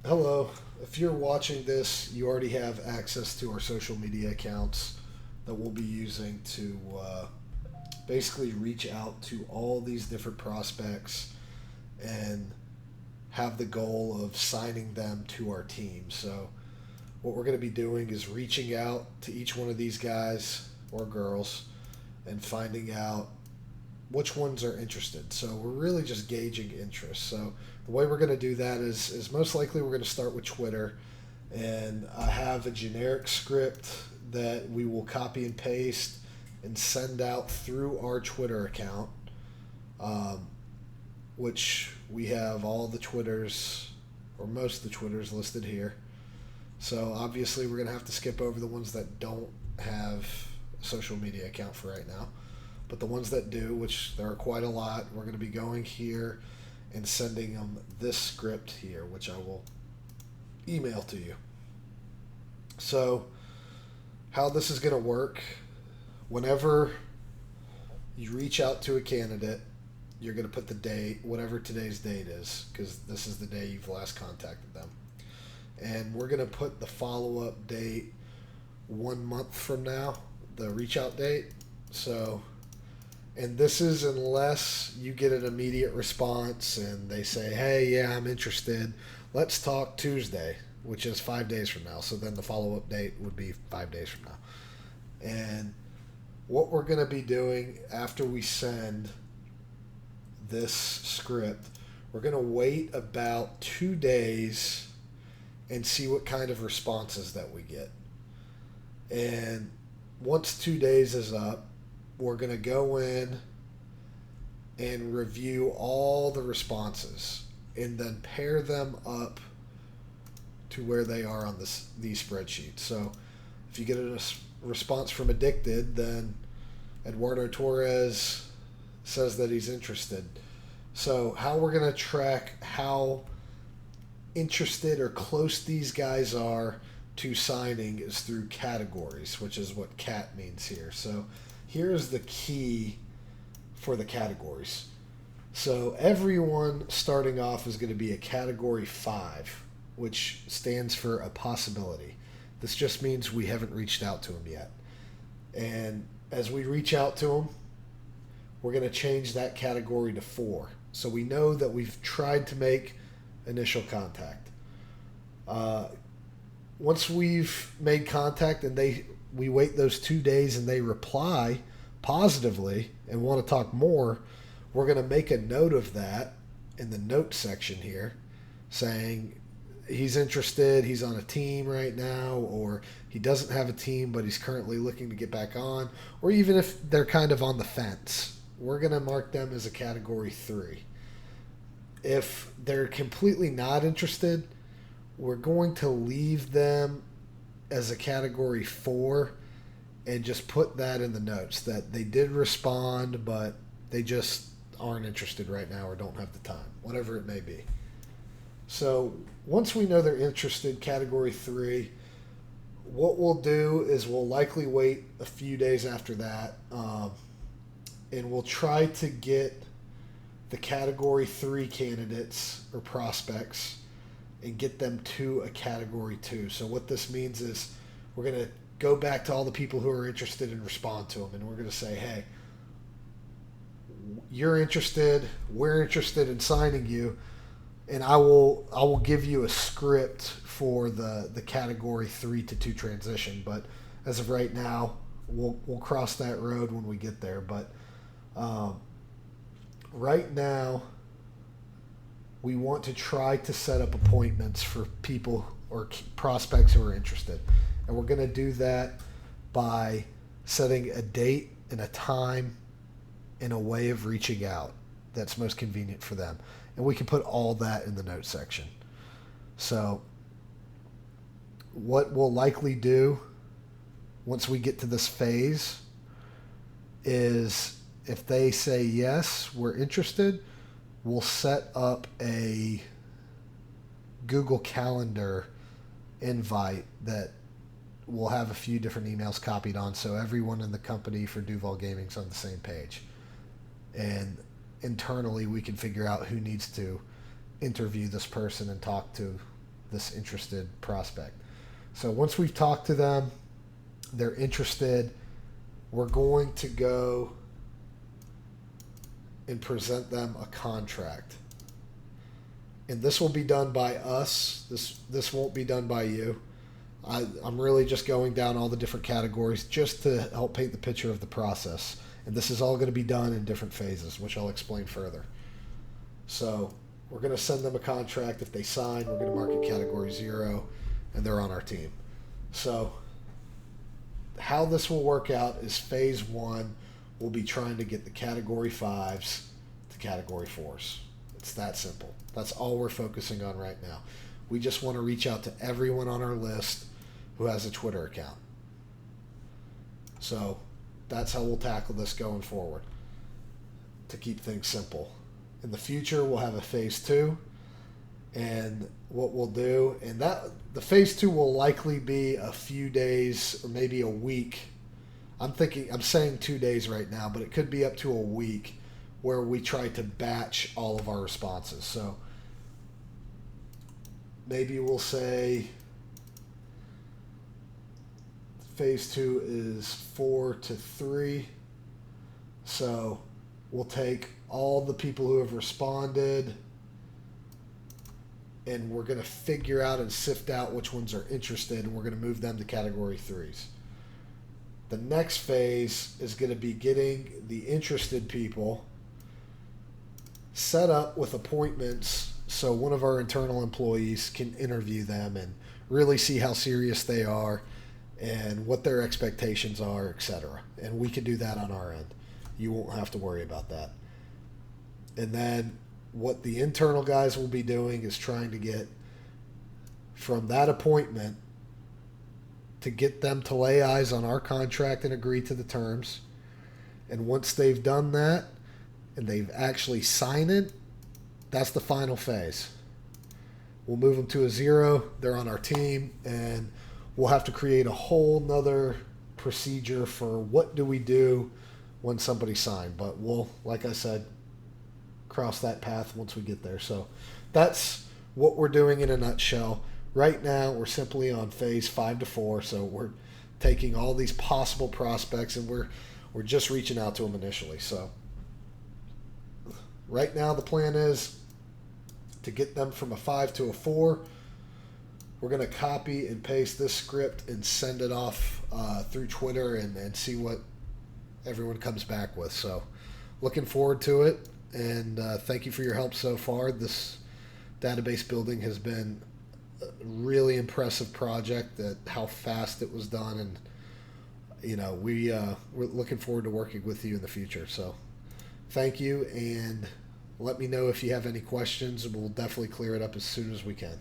Hello. If you're watching this, you already have access to our social media accounts that we'll be using to basically reach out to all these different prospects and have the goal of signing them to our team. So, what we're going to be doing is reaching out to each one of these guys or girls and finding out which ones are interested. So we're really just gauging interest. So the way we're going to do that is most likely we're going to start with Twitter, and I have a generic script that we will copy and paste and send out through our Twitter account, um, which we have all the Twitters or most of the Twitters listed here. So obviously we're going to have to skip over the ones that don't have a social media account for right now. But the ones that do, which there are quite a lot, we're going to be going here and sending them this script here, which I will email to you. So, how this is going to work, whenever you reach out to a candidate, you're going to put the date, whatever today's date is, because this is the day you've last contacted them. And we're going to put the follow up date 1 month from now, the reach out date. So, and this is unless you get an immediate response and they say, hey, yeah, I'm interested. Let's talk Tuesday, which is 5 days from now. So then the follow up date would be 5 days from now. And what we're going to be doing after we send this script, we're going to wait about 2 days and see what kind of responses that we get. And once 2 days is up, we're going to go in and review all the responses and then pair them up to where they are on these spreadsheets. So if you get a response from Addicted, then Eduardo Torres says that he's interested. So how we're going to track how interested or close these guys are to signing is through categories, which is what CAT means here. So here's the key for the categories. So everyone starting off is going to be a category 5, which stands for a possibility. This just means we haven't reached out to them yet. And as we reach out to them, we're going to change that category to 4. So we know that we've tried to make initial contact. Once we've made contact and we wait those 2 days and they reply positively and want to talk more, we're going to make a note of that in the note section here saying he's interested, he's on a team right now, or he doesn't have a team but he's currently looking to get back on, or even if they're kind of on the fence, we're going to mark them as a category 3. If they're completely not interested, we're going to leave them as a category 4 and just put that in the notes that they did respond, but they just aren't interested right now or don't have the time, whatever it may be. So once we know they're interested, category 3, what we'll do is we'll likely wait a few days after that, and we'll try to get the category 3 candidates or prospects and get them to a category 2. So what this means is we're going to go back to all the people who are interested and respond to them, and we're going to say, hey, you're interested, we're interested in signing you, and I will give you a script for the category 3 to 2 transition. But as of right now, we'll cross that road when we get there. But right now, we want to try to set up appointments for people or prospects who are interested. And we're going to do that by setting a date and a time and a way of reaching out that's most convenient for them. And we can put all that in the notes section. So what we'll likely do once we get to this phase is if they say, yes, we're interested, we'll set up a Google Calendar invite that will have a few different emails copied on, so everyone in the company for Duval Gaming is on the same page. And internally, we can figure out who needs to interview this person and talk to this interested prospect. So once we've talked to them, they're interested, we're going to go and present them a contract. And this will be done by us. This won't be done by you. I'm really just going down all the different categories just to help paint the picture of the process. And this is all going to be done in different phases, which I'll explain further. So we're going to send them a contract. If they sign, we're going to mark it category 0, and they're on our team. So how this will work out is phase 1 will be trying to get the category 5s to category 4s. It's that simple. That's all we're focusing on right now. We just want to reach out to everyone on our list who has a Twitter account. So that's how we'll tackle this going forward to keep things simple. In the future, we'll have a phase 2, and what we'll do, and that the phase 2 will likely be a few days or maybe a week. I'm saying 2 days right now, but it could be up to a week where we try to batch all of our responses. So maybe we'll say phase 2 is 4 to 3. So we'll take all the people who have responded, and we're going to figure out and sift out which ones are interested, and we're going to move them to category 3s. The next phase is going to be getting the interested people set up with appointments so one of our internal employees can interview them and really see how serious they are and what their expectations are, etc. And we can do that on our end. You won't have to worry about that. And then what the internal guys will be doing is trying to get from that appointment to get them to lay eyes on our contract and agree to the terms. And once they've done that and they've actually signed it, that's the final phase. We'll move them to a 0. They're on our team, and we'll have to create a whole nother procedure for what do we do when somebody signed. But we'll, like I said, cross that path once we get there. So that's what we're doing in a nutshell. Right now, we're simply on phase 5 to 4. So we're taking all these possible prospects, and we're just reaching out to them initially. So right now, the plan is to get them from a 5 to a 4. We're going to copy and paste this script and send it off through Twitter and see what everyone comes back with. So looking forward to it, and thank you for your help so far. This database building has been a really impressive project, at how fast it was done, and we're looking forward to working with you in the future. So thank you, and let me know if you have any questions. We'll definitely clear it up as soon as we can.